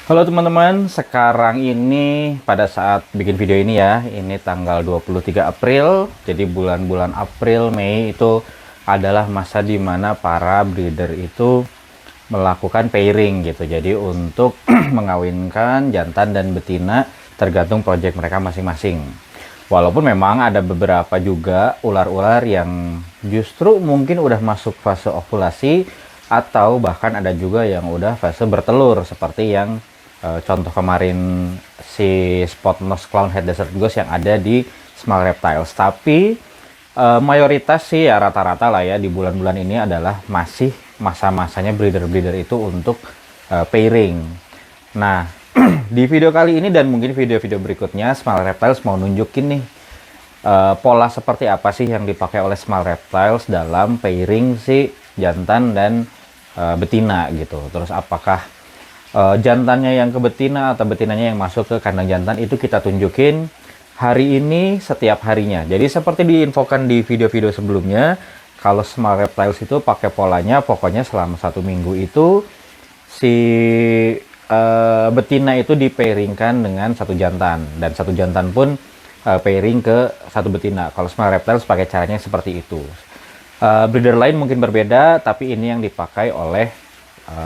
Halo teman-teman, sekarang ini pada saat bikin video ini ya, ini tanggal 23 April. Jadi bulan-bulan April, Mei itu adalah masa dimana para breeder itu melakukan pairing gitu. Jadi untuk mengawinkan jantan dan betina tergantung project mereka masing-masing. Walaupun memang ada beberapa juga ular-ular yang justru mungkin udah masuk fase ovulasi atau bahkan ada juga yang udah fase bertelur seperti yang contoh kemarin si spot nose clownhead desert ghost yang ada di small reptiles. Tapi mayoritas sih ya rata-rata lah ya di bulan-bulan ini adalah masih masa-masanya breeder-breeder itu untuk pairing. Nah, di video kali ini dan mungkin video-video berikutnya Small Reptiles mau nunjukin nih pola seperti apa sih yang dipakai oleh Small Reptiles dalam pairing si jantan dan betina gitu. Terus apakah jantannya yang ke betina atau betinanya yang masuk ke kandang jantan itu kita tunjukin hari ini setiap harinya. Jadi seperti diinfokan di video-video sebelumnya, kalau Small Reptiles itu pakai polanya pokoknya selama 1 minggu itu si betina itu dipairingkan dengan satu jantan dan satu jantan pun pairing ke satu betina. Kalau Small Reptiles pakai caranya seperti itu. Breeder lain mungkin berbeda, tapi ini yang dipakai oleh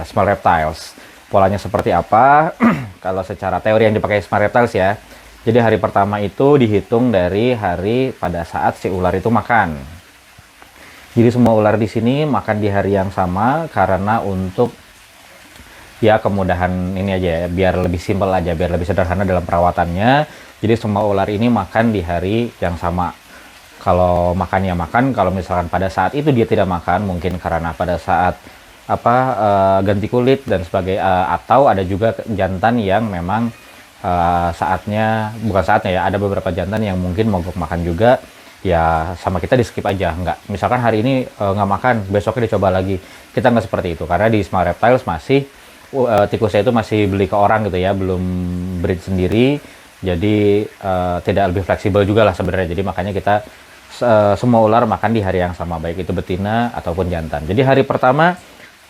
Small Reptiles. Polanya seperti apa? Kalau secara teori yang dipakai Small Reptiles ya. Jadi hari pertama itu dihitung dari hari pada saat si ular itu makan. Jadi semua ular di sini makan di hari yang sama karena untuk ya kemudahan ini aja ya, biar lebih simpel aja, biar lebih sederhana dalam perawatannya. Jadi semua ular ini makan di hari yang sama. Kalau makan ya makan, kalau misalkan pada saat itu dia tidak makan, mungkin karena pada saat ganti kulit dan sebagainya, atau ada juga jantan yang memang bukan saatnya ya, ada beberapa jantan yang mungkin mogok makan juga ya, sama kita di skip aja, nggak misalkan hari ini nggak makan, besoknya dicoba lagi. Kita nggak seperti itu karena di Small Reptiles masih tikusnya itu masih beli ke orang gitu ya, belum breed sendiri, jadi tidak lebih fleksibel juga lah sebenarnya. Jadi makanya kita semua ular makan di hari yang sama, baik itu betina ataupun jantan. Jadi hari pertama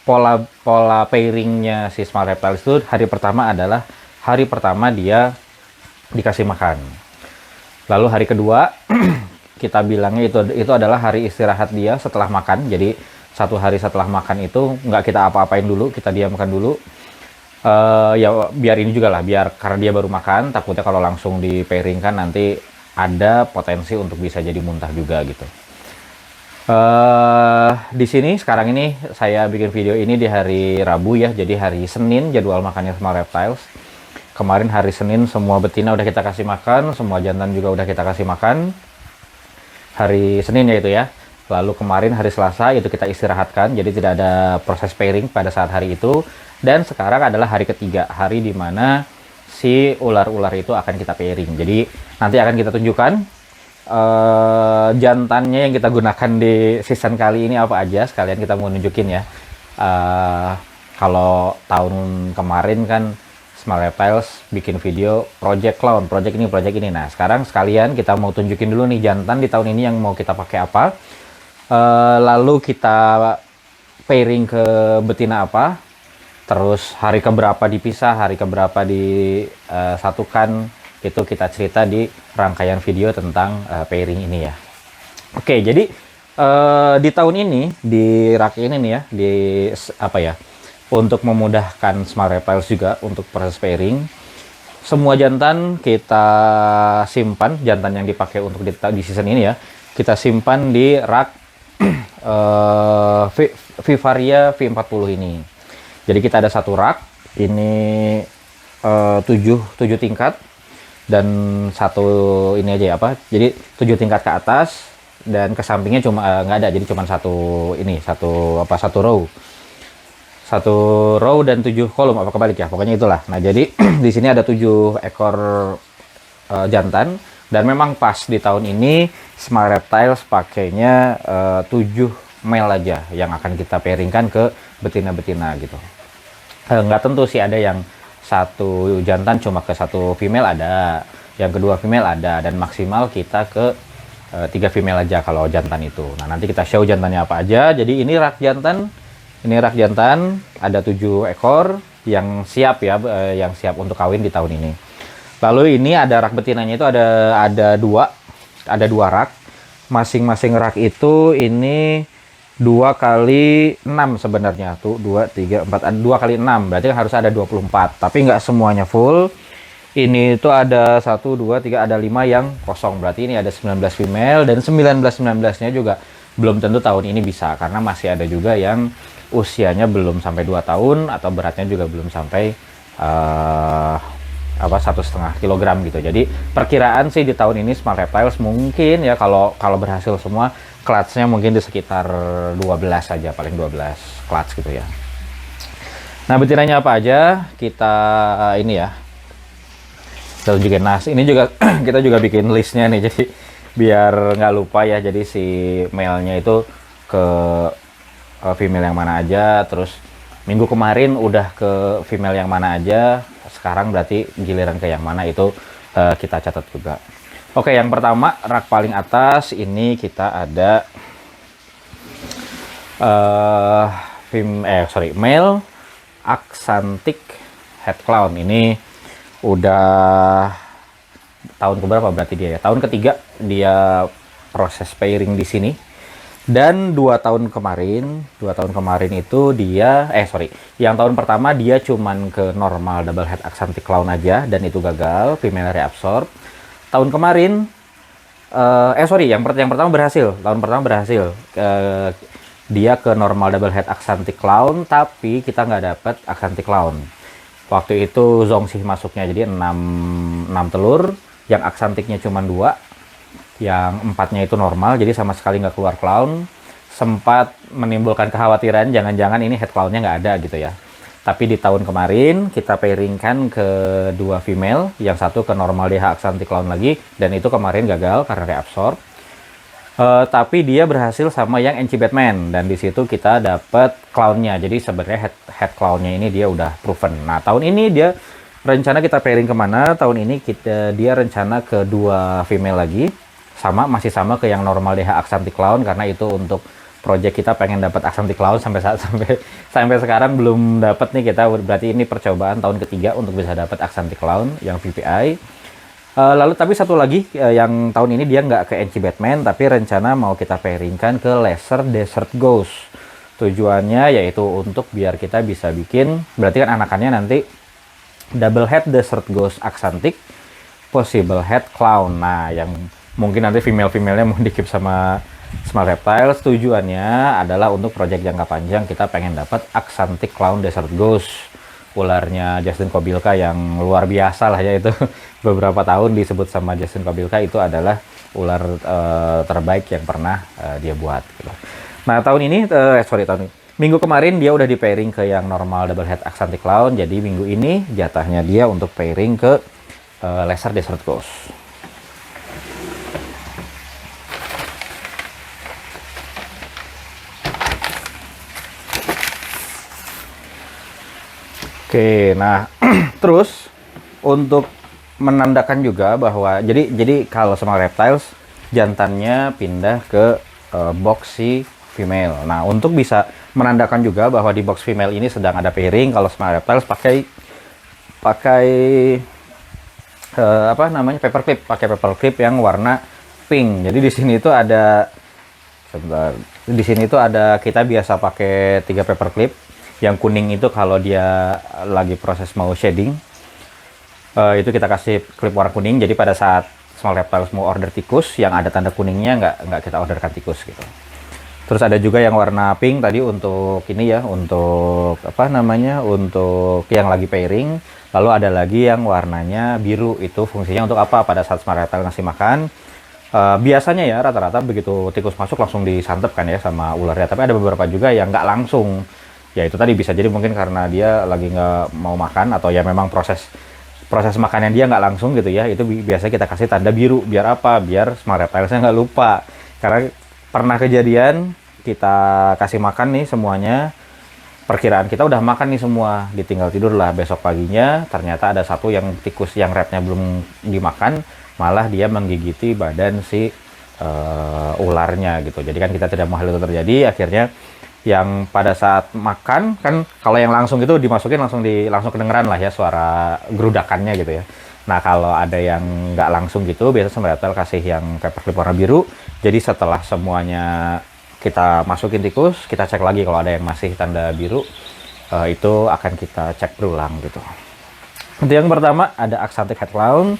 pola pairingnya si Small Reptiles itu, hari pertama adalah hari pertama dia dikasih makan. Lalu hari kedua kita bilangnya itu adalah hari istirahat dia setelah makan. Jadi 1 hari setelah makan itu nggak kita apa-apain dulu, kita diamkan dulu. Ya biar ini juga lah, biar karena dia baru makan, takutnya kalau langsung dipairingkan nanti ada potensi untuk bisa jadi muntah juga gitu. Di sini sekarang ini saya bikin video ini di hari Rabu ya, jadi hari Senin jadwal makannya Small Reptiles. Kemarin hari Senin semua betina udah kita kasih makan, semua jantan juga udah kita kasih makan. Hari Senin ya itu ya. Lalu kemarin hari Selasa itu kita istirahatkan, jadi tidak ada proses pairing pada saat hari itu. Dan sekarang adalah hari ketiga, hari dimana si ular-ular itu akan kita pairing. Jadi nanti akan kita tunjukkan jantannya yang kita gunakan di season kali ini apa aja, sekalian kita mau nunjukin ya. Kalau tahun kemarin kan Small Reptiles bikin video project clown, project ini. Nah sekarang sekalian kita mau tunjukin dulu nih jantan di tahun ini yang mau kita pakai apa, lalu kita pairing ke betina apa, terus hari keberapa dipisah, hari keberapa disatukan, itu kita cerita di rangkaian video tentang pairing ini ya. Oke, jadi di tahun ini di rak ini nih ya, di untuk memudahkan Small Reptiles juga untuk proses pairing, semua jantan kita simpan, jantan yang dipakai untuk di season ini ya, kita simpan di rak Vivaria V40 ini. Jadi kita ada satu rak ini 7 tingkat dan satu ini aja ya jadi 7 tingkat ke atas dan ke sampingnya cuma nggak ada, jadi cuma satu row dan 7 kolom, apa kebalik ya, pokoknya itulah. Nah jadi di sini ada 7 ekor jantan dan memang pas di tahun ini Small Reptiles pakainya 7 male aja yang akan kita pairingkan ke betina-betina gitu. Nggak tentu sih, ada yang satu jantan cuma ke satu female ada, yang kedua female ada, dan maksimal kita ke 3 female aja kalau jantan itu. Nah nanti kita show jantannya apa aja. Jadi ini rak jantan ada 7 ekor yang siap ya, yang siap untuk kawin di tahun ini. Lalu ini ada rak betinanya itu ada dua rak. Masing-masing rak itu ini 2 kali 6 sebenarnya tuh 2 3 4 2 kali 6 berarti harus ada 24, tapi nggak semuanya full. Ini itu ada 1 2 3 ada 5 yang kosong, berarti ini ada 19 female dan 19-19-nya juga belum tentu tahun ini bisa karena masih ada juga yang usianya belum sampai 2 tahun atau beratnya juga belum sampai 1,5 kilogram gitu. Jadi perkiraan sih di tahun ini Smart Reptiles mungkin ya kalau berhasil semua clutch-nya mungkin di sekitar 12 saja, paling 12 clutch gitu ya. Nah, betinanya apa aja kita ini ya kita tunjukin. Nah, ini juga kita juga bikin listnya nih, jadi biar nggak lupa ya. Jadi si male-nya itu ke female yang mana aja, terus minggu kemarin udah ke female yang mana aja, sekarang berarti giliran ke yang mana itu kita catat juga. Oke, yang pertama rak paling atas ini kita ada male Axanthic Head Clown. Ini udah tahun keberapa berarti dia ya? Tahun ketiga dia proses pairing di sini. Dan 2 tahun kemarin itu dia yang tahun pertama dia cuman ke normal double head Axanthic Clown aja dan itu gagal, female reabsorb. Tahun kemarin yang pertama berhasil. Tahun pertama berhasil. Dia ke normal double head Axanthic Clown, tapi kita nggak dapet Axanthic Clown. Waktu itu Zongxi masuknya, jadi 6 telur, yang Axanthicnya cuma 2, yang 4-nya itu normal, jadi sama sekali nggak keluar clown. Sempat menimbulkan kekhawatiran jangan-jangan ini head clown-nya nggak ada gitu ya. Tapi di tahun kemarin kita pairingkan ke 2 female, yang satu ke normal DH Axanthic Clown lagi, dan itu kemarin gagal karena reabsorb. Tapi dia berhasil sama yang NC Batman, dan di situ kita dapat clown-nya. Jadi sebenarnya head clown-nya ini dia udah proven. Nah, tahun ini dia rencana kita pairing kemana? Tahun ini dia rencana ke 2 female lagi, masih sama ke yang normal DH Axanthic Clown, karena itu untuk project kita pengen dapat Axanthic Clown sampai sekarang belum dapat nih kita, berarti ini percobaan tahun ketiga untuk bisa dapat Axanthic Clown yang VPI. Lalu tapi satu lagi yang tahun ini dia nggak ke NC Batman, tapi rencana mau kita pairingkan ke Laser Desert Ghost. Tujuannya yaitu untuk biar kita bisa bikin, berarti kan anakannya nanti double head Desert Ghost Axanthic, possible head Clown. Nah, yang mungkin nanti female-femalenya mau dikip sama Smart Reptiles. Tujuannya adalah untuk project jangka panjang kita pengen dapat Axanthic Clown Desert Ghost, ularnya Justin Kobylka yang luar biasa lah ya itu. Beberapa tahun disebut sama Justin Kobylka itu adalah ular terbaik yang pernah dia buat gitu. Nah, tahun ini minggu kemarin dia udah di pairing ke yang normal double head Axanthic Clown, jadi minggu ini jatahnya dia untuk pairing ke Laser Desert Ghost. Oke, nah terus untuk menandakan juga bahwa jadi kalau sama Reptiles jantannya pindah ke box si female. Nah, untuk bisa menandakan juga bahwa di box female ini sedang ada pairing, kalau sama Reptiles pakai paperclip yang warna pink. Jadi di sini itu ada kita biasa pakai 3 paperclip. Yang kuning itu kalau dia lagi proses mau shading, itu kita kasih klip warna kuning. Jadi pada saat Small Reptiles mau order tikus yang ada tanda kuningnya, nggak kita orderkan tikus gitu. Terus ada juga yang warna pink tadi untuk ini ya, untuk untuk yang lagi pairing. Lalu ada lagi yang warnanya biru, itu fungsinya untuk apa? Pada saat Small Reptiles ngasih makan, biasanya ya rata-rata begitu tikus masuk langsung disantap kan ya sama ularnya. Tapi ada beberapa juga yang nggak langsung. Ya itu tadi bisa jadi mungkin karena dia lagi nggak mau makan, atau ya memang proses makannya dia nggak langsung gitu ya. Itu biasa kita kasih tanda biru. Biar apa? Biar Smart Reptilesnya nggak lupa. Karena pernah kejadian kita kasih makan nih semuanya, perkiraan kita udah makan nih semua, ditinggal tidur lah. Besok paginya ternyata ada satu yang tikus yang repnya belum dimakan, malah dia menggigiti badan si ularnya gitu. Jadi kan kita tidak mau hal itu terjadi. Akhirnya yang pada saat makan kan, kalau yang langsung itu dimasukin langsung kedengeran lah ya suara gerudakannya gitu ya. Nah kalau ada yang nggak langsung gitu, biasanya Smrapple kasih yang paperclip warna biru. Jadi setelah semuanya kita masukin tikus, kita cek lagi kalau ada yang masih tanda biru, itu akan kita cek berulang gitu. Untuk yang pertama ada Axanthic Head Clown.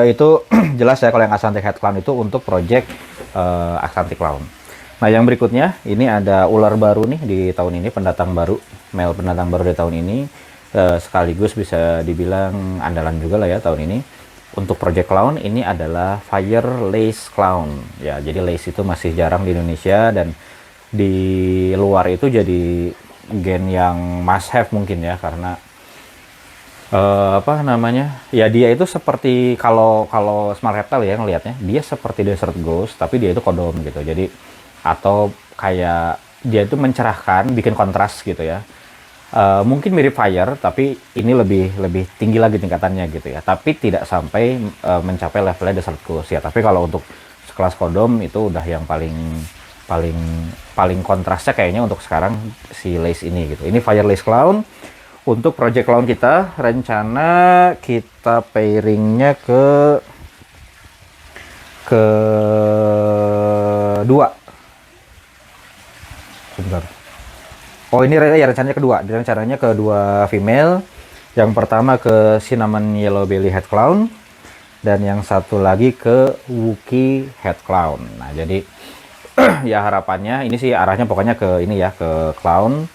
Itu jelas ya, kalau yang Axanthic Head Clown itu untuk project Axanthic Clown. Nah yang berikutnya ini ada ular baru nih di tahun ini, pendatang baru, male pendatang baru di tahun ini, sekaligus bisa dibilang andalan juga lah ya tahun ini. Untuk project clown ini adalah Fire Lace Clown ya, jadi lace itu masih jarang di Indonesia, dan di luar itu jadi gen yang must have mungkin ya, karena apa namanya ya, dia itu seperti kalau Smrapple ya ngelihatnya, dia seperti Desert Ghost tapi dia itu kodom gitu. Jadi atau kayak dia itu mencerahkan, bikin kontras gitu ya. Mungkin mirip Fire, tapi ini lebih tinggi lagi tingkatannya gitu ya. Tapi tidak sampai mencapai levelnya Desert Ghost ya. Tapi kalau untuk sekelas kodom itu udah yang paling kontrasnya kayaknya untuk sekarang si Lace ini gitu. Ini Fire Lace Clown. Untuk project clown kita, rencana kita pairingnya ke dua. Sebentar. Oh ini ya rencananya kedua. Rencananya kedua female. Yang pertama ke Cinnamon Yellow Belly Head Clown, dan yang satu lagi ke Wookie Head Clown. Nah jadi ya harapannya ini sih arahnya pokoknya ke ini ya, ke clown.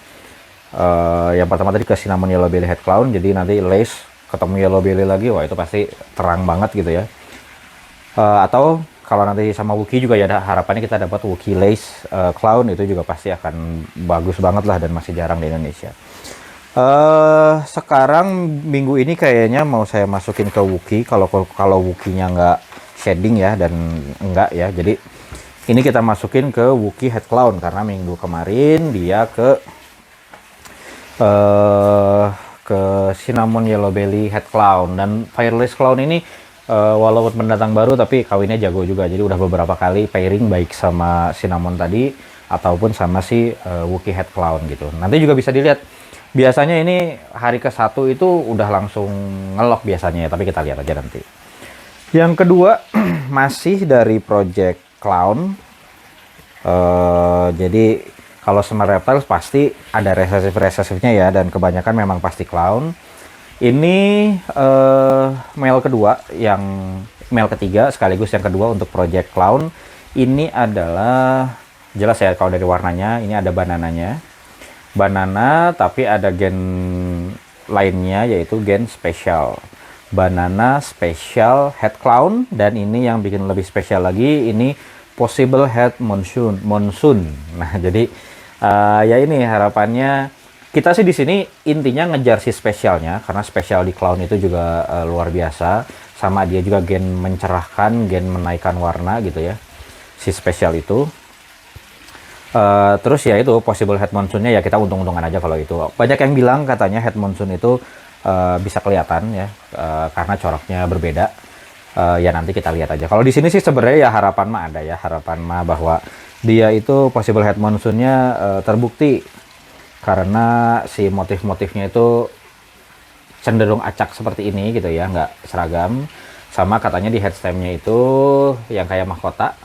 Yang pertama tadi ke Cinnamon Yellow Belly Head Clown, jadi nanti Lace ketemu Yellow Belly lagi, wah itu pasti terang banget gitu ya. Atau kalau nanti sama Wookie juga ya, harapannya kita dapat Wookie Lace Clown, itu juga pasti akan bagus banget lah dan masih jarang di Indonesia. Sekarang minggu ini kayaknya mau saya masukin ke Wookie, kalau Wookie-nya nggak shading ya, dan enggak ya, jadi ini kita masukin ke Wookie Head Clown karena minggu kemarin dia ke Cinnamon Yellow Belly Head Clown. Dan Fire Lace Clown ini walaupun pendatang baru tapi kawinnya jago juga, jadi udah beberapa kali pairing baik sama Cinnamon tadi ataupun sama si Wookie Head Clown gitu. Nanti juga bisa dilihat, biasanya ini hari ke-1 itu udah langsung ngelok biasanya ya, tapi kita lihat aja nanti. Yang kedua masih dari project clown. Jadi kalau Smrapple pasti ada resesifnya ya, dan kebanyakan memang pasti clown. Ini male ketiga sekaligus yang kedua untuk project clown. Ini adalah jelas ya kalau dari warnanya, ini ada banana tapi ada gen lainnya yaitu gen spesial. Banana Special Head Clown, dan ini yang bikin lebih spesial lagi, ini Possible Head Monsoon. Nah, jadi ya ini harapannya kita sih di sini intinya ngejar si spesialnya, karena spesial di clown itu juga luar biasa, sama dia juga gen mencerahkan, gen menaikkan warna gitu ya, si spesial itu. Terus ya itu Possible Head Monsoonnya ya kita untung-untungan aja kalau itu. Banyak yang bilang katanya Head Monsoon itu bisa kelihatan ya, karena coraknya berbeda. Ya nanti kita lihat aja. Kalau di sini sih sebenarnya ya harapan mah ada ya, harapan mah bahwa dia itu Possible Head Monsoonnya terbukti, karena si motif-motifnya itu cenderung acak seperti ini gitu ya, nggak seragam. Sama katanya di headstemnya itu yang kayak mahkota,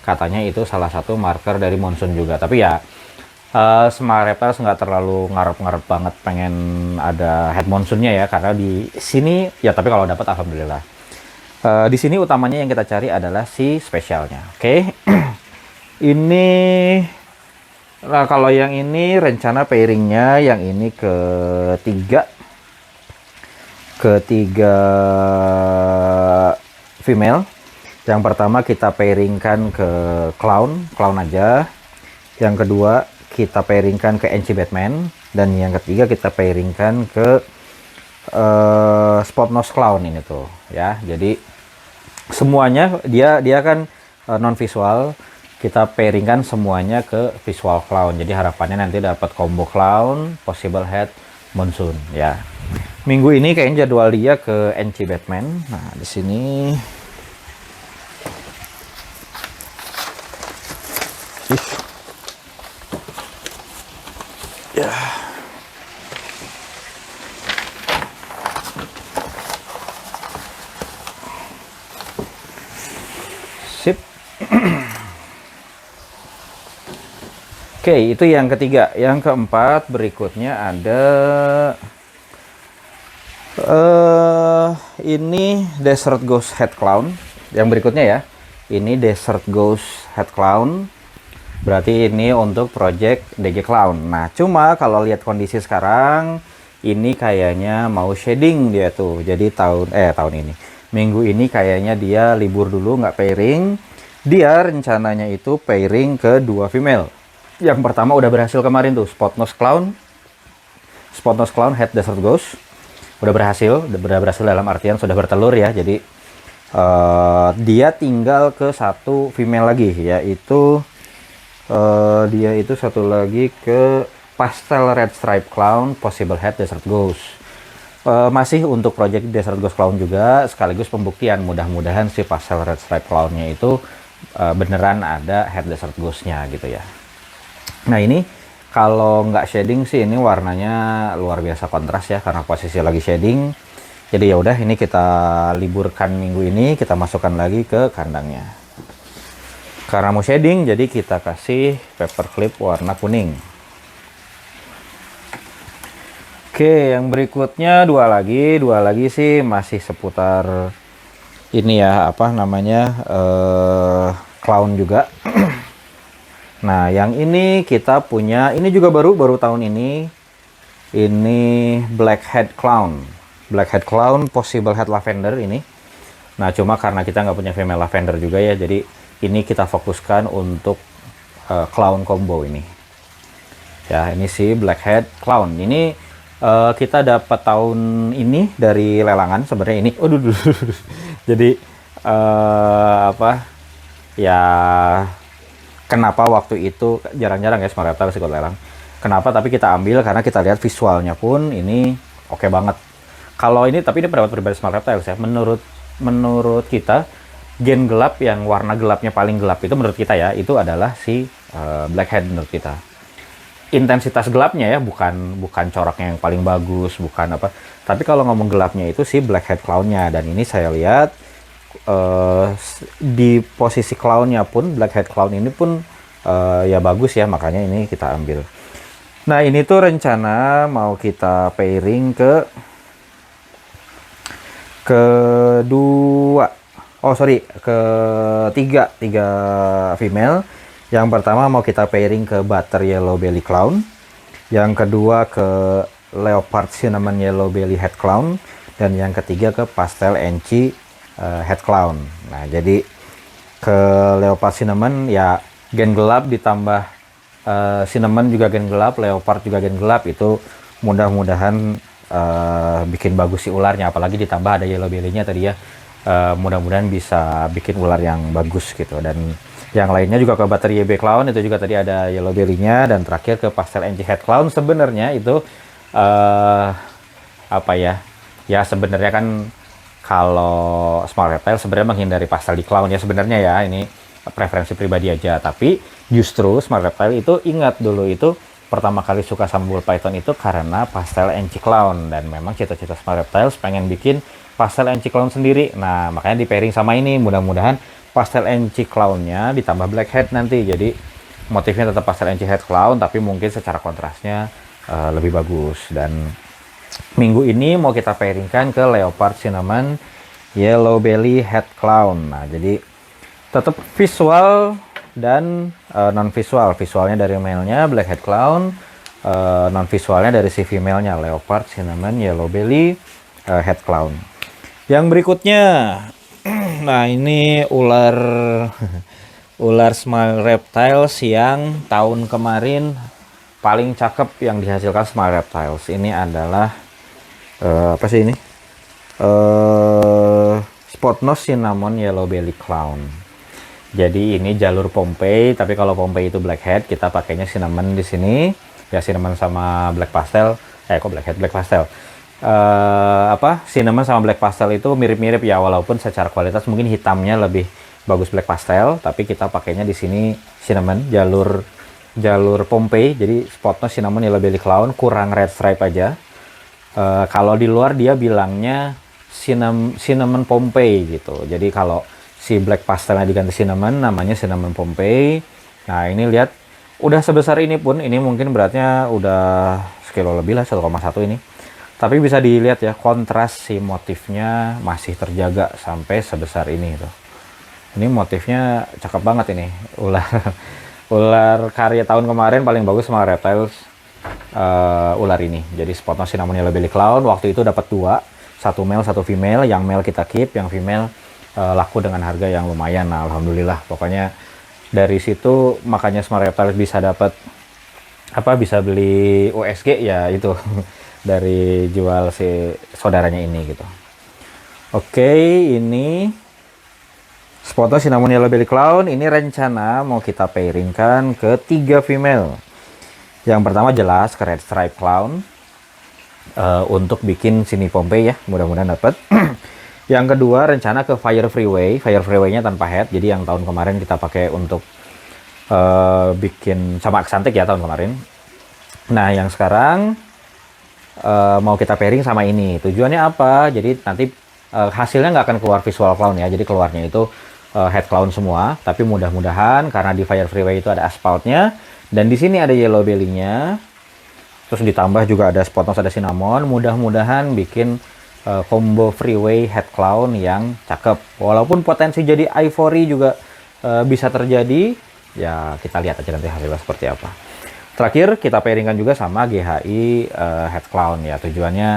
katanya itu salah satu marker dari Monsoon juga. Tapi ya Smrapple nggak terlalu ngarep-ngarep banget pengen ada head monsoonnya ya, karena di sini ya, tapi kalau dapat alhamdulillah. Di sini utamanya yang kita cari adalah si spesialnya. Oke. Ini nah kalau yang ini rencana pairingnya yang ini ketiga female. Yang pertama kita pairingkan ke clown aja. Yang kedua kita pairingkan ke NC Batman, dan yang ketiga kita pairingkan ke Spot Nose Clown ini tuh ya. Jadi semuanya dia kan non visual, kita pairingkan semuanya ke visual clown. Jadi harapannya nanti dapat combo clown, Possible Head Monsoon ya. Minggu ini kayaknya jadwal dia ke NC Batman. Nah di sini Oke, itu yang ketiga. Yang keempat berikutnya ada ini Desert Ghost Head Clown. Yang berikutnya ya. Ini Desert Ghost Head Clown. Berarti ini untuk project DG Clown. Nah, cuma kalau lihat kondisi sekarang, ini kayaknya mau shading dia tuh. Jadi tahun ini, minggu ini kayaknya dia libur dulu, nggak pairing. Dia rencananya itu pairing ke 2 female. Yang pertama udah berhasil kemarin tuh, Spot Nose Clown Head Desert Ghost. Udah berhasil dalam artian sudah bertelur ya. Jadi dia tinggal ke 1 female lagi, yaitu dia itu satu lagi ke Pastel Red Stripe Clown Possible Head Desert Ghost. Masih untuk project Desert Ghost Clown juga, sekaligus pembuktian. Mudah-mudahan si Pastel Red Stripe Clownnya itu beneran ada Head Desert Ghost-nya gitu ya. Nah, ini kalau nggak shading sih ini warnanya luar biasa kontras ya, karena posisi lagi shading. Jadi ya udah, ini kita liburkan minggu ini, kita masukkan lagi ke kandangnya. Karena mau shading, jadi kita kasih paperclip warna kuning. Oke, yang berikutnya dua lagi sih masih seputar ini ya, apa namanya, clown juga. Nah, yang ini kita punya, ini juga baru tahun ini. Ini Blackhead Clown Possible Head Lavender ini. Nah, cuma karena kita nggak punya female lavender juga ya, jadi ini kita fokuskan untuk clown combo ini. Ya, ini si Blackhead Clown. Ini kita dapat tahun ini dari lelangan sebenarnya ini. Jadi apa ya? Kenapa waktu itu jarang-jarang ya Smart Reptiles ikut lelang? Kenapa? Tapi kita ambil karena kita lihat visualnya pun ini oke banget. Kalau ini, tapi ini pendapat pribadi Smart Reptiles ya. Menurut kita, gen gelap yang warna gelapnya paling gelap itu menurut kita ya, itu adalah si Blackhead menurut kita. Intensitas gelapnya ya, bukan coraknya yang paling bagus, bukan apa. Tapi kalau ngomong gelapnya itu si Blackhead Clown-nya. Dan ini saya lihat di posisi clown-nya pun, Blackhead Clown ini pun ya bagus ya, makanya ini kita ambil. Nah, ini tuh rencana mau kita pairing ke tiga female. Yang pertama mau kita pairing ke Butter Yellow Belly Clown, yang kedua ke Leopard Cinnamon Yellow Belly Head Clown, dan yang ketiga ke Pastel Enchi Head Clown. Nah, jadi ke Leopard Cinnamon ya gen gelap ditambah Cinnamon juga gen gelap, Leopard juga gen gelap, itu mudah-mudahan bikin bagus si ularnya, apalagi ditambah ada yellow belly-nya tadi ya. Mudah-mudahan bisa bikin ular yang bagus gitu. Dan yang lainnya juga ke Butter YB Clown, itu juga tadi ada yellow belly-nya. Dan terakhir ke Pastel NG Head Clown. Sebenarnya itu apa ya, ya sebenarnya kan kalau Smart Reptile sebenarnya menghindari pastel di clown ya sebenarnya ya, ini preferensi pribadi aja. Tapi justru Smart Reptile itu ingat dulu itu pertama kali suka sama Bull Python itu karena Pastel NC Clown, dan memang cita-cita Smart Reptiles pengen bikin Pastel NC Clown sendiri. Nah, makanya di pairing sama ini, mudah-mudahan Pastel NC Clown-nya ditambah Blackhead nanti, jadi motifnya tetap Pastel NC Head Clown tapi mungkin secara kontrasnya lebih bagus. Dan minggu ini mau kita pairingkan ke Leopard Cinnamon Yellow Belly Head Clown. Nah, jadi tetap visual dan non visual. Visualnya dari male-nya Blackhead Clown, non visualnya dari si female-nya Leopard Cinnamon Yellow Belly Head Clown. Yang berikutnya, nah ini ular ular Smart Reptiles yang tahun kemarin paling cakep yang dihasilkan Smart Reptiles. Ini adalah apa sih ini? Spot Nose Cinnamon Yellow Belly Clown. Jadi ini jalur Pompey, tapi kalau Pompey itu Blackhead, kita pakainya Cinnamon di sini. Ya Cinnamon sama Black Pastel. Kok Blackhead, Black Pastel. Cinnamon sama Black Pastel itu mirip-mirip ya, walaupun secara kualitas mungkin hitamnya lebih bagus Black Pastel, tapi kita pakainya di sini Cinnamon jalur Pompey. Jadi Spot Nose Cinnamon Yellow Belly Clown, kurang red stripe aja. Kalau di luar dia bilangnya cinnamon Pompey gitu. Jadi kalau si Black Pastelnya diganti Cinnamon, namanya Cinnamon Pompey. Nah, ini lihat Udah sebesar ini pun, ini mungkin beratnya udah sekilo lebih lah, 1,1 ini. Tapi bisa dilihat ya, kontras si motifnya masih terjaga sampai sebesar ini tuh. Ini motifnya cakep banget ini. Ular ular karya tahun kemarin paling bagus sama Reptiles, ular ini. Jadi Spotnose Cinnamon Yellow Belly Clown waktu itu dapat 2, satu male satu female. Yang male kita keep, yang female laku dengan harga yang lumayan. Nah, alhamdulillah. Pokoknya dari situ makanya Smart Reptiles bisa dapat apa, bisa beli USG ya itu dari jual si saudaranya ini gitu. Oke, ini Spotnose Cinnamon Yellow Belly Clown. Ini rencana mau kita pairingkan ke 3 female. Yang pertama jelas ke Red Stripe Clown, untuk bikin sini Pompey ya, mudah-mudahan dapat. Yang kedua rencana ke Fire Freeway. Fire Freeway-nya tanpa head, jadi yang tahun kemarin kita pakai untuk bikin sama Axanthic ya tahun kemarin. Nah, yang sekarang mau kita pairing sama ini. Tujuannya apa? Jadi nanti hasilnya nggak akan keluar visual clown ya, jadi keluarnya itu head clown semua. Tapi mudah-mudahan karena di Fire Freeway itu ada aspaltnya dan di sini ada yellow belly-nya, terus ditambah juga ada Spotnose, ada cinnamon, mudah-mudahan bikin combo freeway head clown yang cakep. Walaupun potensi jadi ivory juga bisa terjadi, ya kita lihat aja nanti hasilnya seperti apa. Terakhir kita pairingkan juga sama GHI head clown ya, tujuannya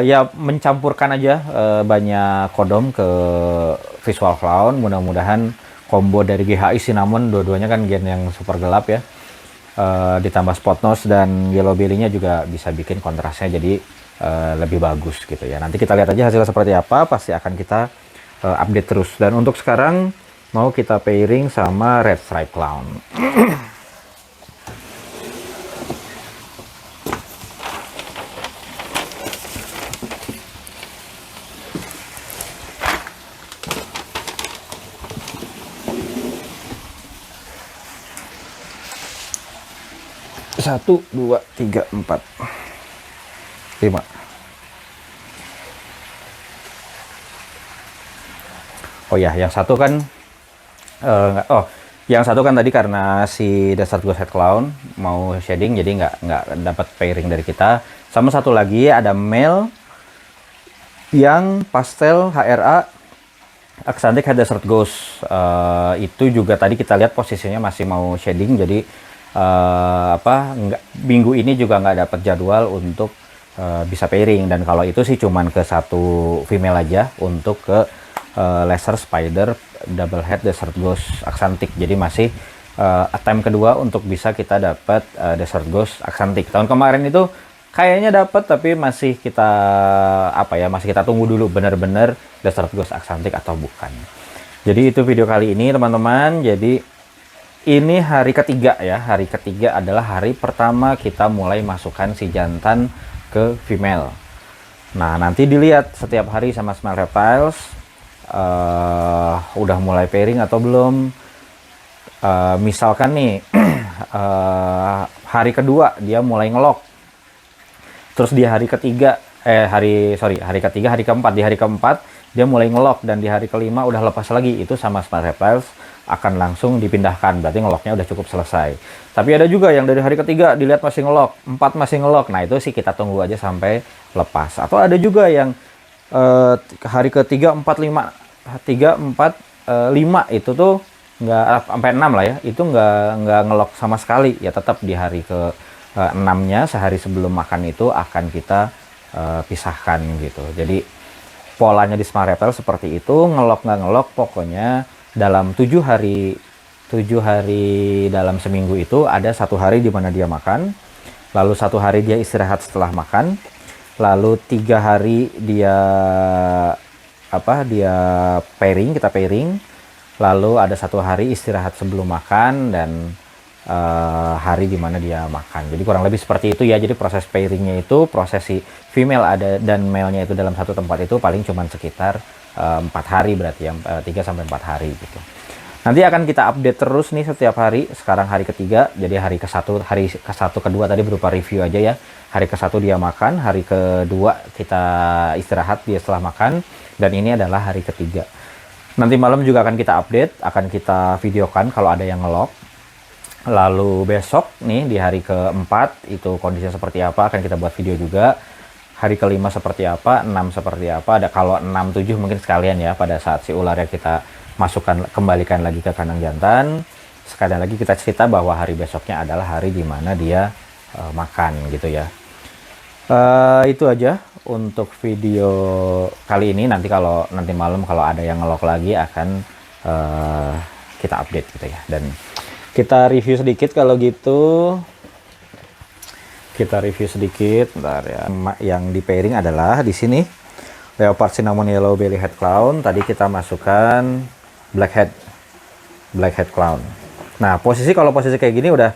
ya mencampurkan aja banyak kodom ke visual clown. Mudah-mudahan combo dari GHI cinnamon, dua-duanya kan gen yang super gelap ya, ditambah Spotnose dan yellow belly-nya juga bisa bikin kontrasnya jadi lebih bagus gitu ya. Nanti kita lihat aja hasilnya seperti apa, pasti akan kita update terus. Dan untuk sekarang mau kita pairing sama Red Stripe Clown. Satu, dua, tiga, empat, 5. Oh ya, yang satu kan yang satu kan tadi karena si Desert Ghost Head Clown mau shading, jadi nggak dapat pairing dari kita. Sama satu lagi ada male yang pastel HRA Axanthic Head Desert Ghost. Itu juga tadi kita lihat posisinya masih mau shading, jadi minggu ini juga nggak dapat jadwal untuk bisa pairing. Dan kalau itu sih cuman ke satu female aja untuk ke Laser Spider Double Head Desert Ghost Axanthic. Jadi masih attempt kedua untuk bisa kita dapat Desert Ghost Axanthic. Tahun kemarin itu kayaknya dapat, tapi masih kita masih kita tunggu dulu benar-benar Desert Ghost Axanthic atau bukan. Jadi itu video kali ini teman-teman. Jadi ini hari ketiga ya, hari ketiga adalah hari pertama kita mulai masukkan si jantan ke female. Nah, nanti dilihat setiap hari sama Smart Reptiles udah mulai pairing atau belum. Misalkan nih hari kedua dia mulai ngelok, terus di hari ketiga hari keempat, di hari keempat dia mulai ngelok, dan di hari kelima udah lepas lagi, itu sama Smart Reptiles akan langsung dipindahkan, berarti ngeloknya udah cukup selesai. Tapi ada juga yang dari hari ketiga dilihat masih ngelok, 4 masih ngelok, nah itu sih kita tunggu aja sampai lepas. Atau ada juga yang hari ketiga 4, 5 itu tuh nggak sampai 6 lah ya, itu nggak ngelok sama sekali ya, tetap di hari ke 6-nya sehari sebelum makan itu akan kita pisahkan gitu. Jadi polanya di Smart Reptiles seperti itu, ngelok nggak ngelok pokoknya dalam 7 hari dalam seminggu itu ada 1 hari di mana dia makan, lalu 1 hari dia istirahat setelah makan, lalu 3 hari dia pairing, kita pairing, lalu ada 1 hari istirahat sebelum makan, dan hari di mana dia makan. Jadi kurang lebih seperti itu ya. Jadi proses pairingnya itu, proses si female ada dan male-nya itu dalam satu tempat itu paling cuman sekitar 4 hari berarti ya, 3-4 hari gitu. Nanti akan kita update terus nih setiap hari. Sekarang hari ketiga, jadi hari ke-1 kedua tadi berupa review aja ya. Hari ke-1 dia makan, hari kedua kita istirahat dia setelah makan, dan ini adalah hari ketiga. Nanti malam juga akan kita update, akan kita videokan kalau ada yang ngelok. Lalu besok nih di hari keempat itu kondisinya seperti apa akan kita buat video juga. Hari kelima seperti apa, 6 seperti apa. Ada kalau 6 7 mungkin sekalian ya pada saat si ularnya kita masukkan kembalikan lagi ke kandang jantan. Sekalian lagi kita cerita bahwa hari besoknya adalah hari dimana dia makan gitu ya. Itu aja untuk video kali ini. Nanti kalau nanti malam kalau ada yang ngelok lagi akan kita update gitu ya. Dan kita review sedikit kalau gitu. Kita review sedikit, bentar ya. Yang di pairing adalah di sini Leopard Cinnamon Yellow Belly Head Clown. Tadi kita masukkan Black Head Clown. Nah, kalau posisi kayak gini udah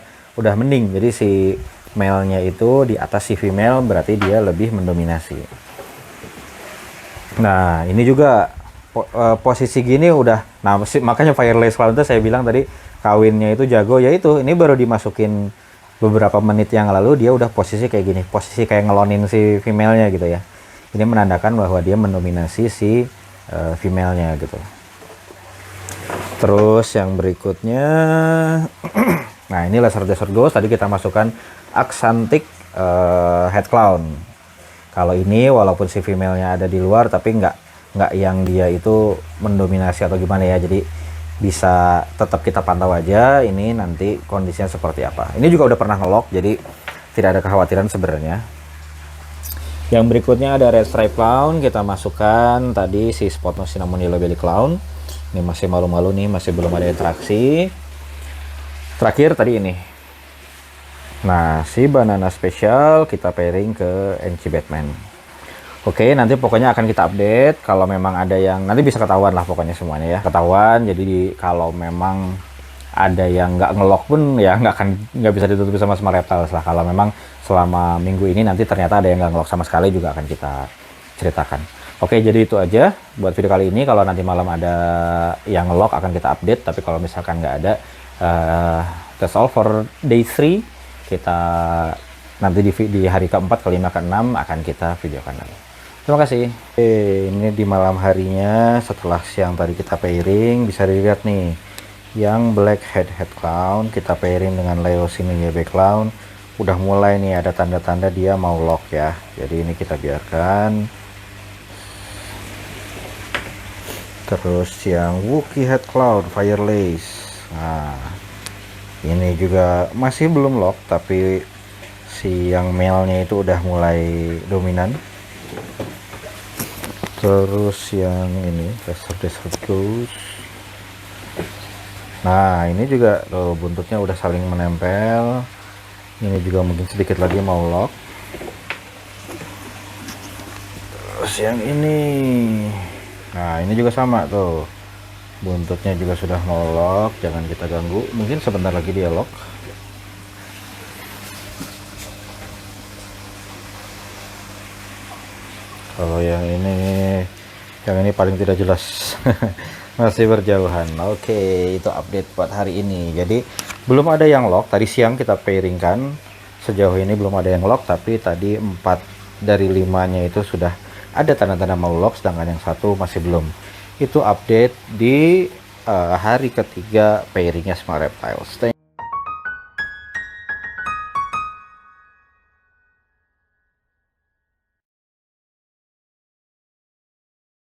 mending. Jadi si male-nya itu di atas si female, berarti dia lebih mendominasi. Nah, ini juga posisi gini udah. Nah, makanya Fireless Clown itu saya bilang tadi kawinnya itu jago, yaitu ini baru dimasukin beberapa menit yang lalu dia udah posisi kayak gini, posisi kayak ngelonin si female-nya gitu ya. Ini menandakan bahwa dia mendominasi si female-nya gitu. Terus yang berikutnya nah ini Laser Desert Ghost, tadi kita masukkan Axanthic Head Clown. Kalau ini walaupun si female-nya ada di luar tapi nggak yang dia itu mendominasi atau gimana ya, jadi bisa tetap kita pantau aja ini nanti kondisinya seperti apa. Ini juga udah pernah ngelok, jadi tidak ada kekhawatiran sebenarnya. Yang berikutnya ada Red Stripe Clown, kita masukkan tadi si Spot Nose Cinnamon Yellow Belly Clown. Ini masih malu-malu nih, masih belum ada interaksi. Terakhir tadi ini. Nah, si Banana Special kita pairing ke NC Batman. Oke, nanti pokoknya akan kita update kalau memang ada yang nanti bisa ketahuan lah pokoknya semuanya ya. Ketahuan, jadi kalau memang ada yang nggak ngelok pun ya nggak bisa ditutupi sama Smart Reptiles lah. Kalau memang selama minggu ini nanti ternyata ada yang nggak ngelok sama sekali juga akan kita ceritakan. Oke, jadi itu aja buat video kali ini. Kalau nanti malam ada yang ngelok akan kita update, tapi kalau misalkan nggak ada, that's all for day 3. Kita nanti di hari keempat, kelima, keenam akan kita videokan lagi. Terima kasih. Ini di malam harinya setelah siang tadi kita pairing, bisa dilihat nih yang Black Head Clown kita pairing dengan Leo Sininyebe Clown. Udah mulai nih ada tanda-tanda dia mau lock ya. Jadi ini kita biarkan. Terus yang Wookie Head Clown Fireless. Nah, ini juga masih belum lock tapi si yang male-nya itu udah mulai dominan. Terus yang ini Desert Ghost. Nah, ini juga buntutnya udah saling menempel. Ini juga mungkin sedikit lagi mau lock. Terus yang ini, nah ini juga sama tuh, buntutnya juga sudah mau lock. Jangan kita ganggu, mungkin sebentar lagi dia lock. Kalau yang ini paling tidak jelas. Masih berjauhan. Oke, itu update buat hari ini. Jadi belum ada yang lock. Tadi siang kita pairingkan, sejauh ini belum ada yang lock, tapi tadi 4 dari 5-nya itu sudah ada tanda-tanda mau lock, sedangkan yang satu masih belum. Itu update di hari ketiga pairingnya Smart Reptiles.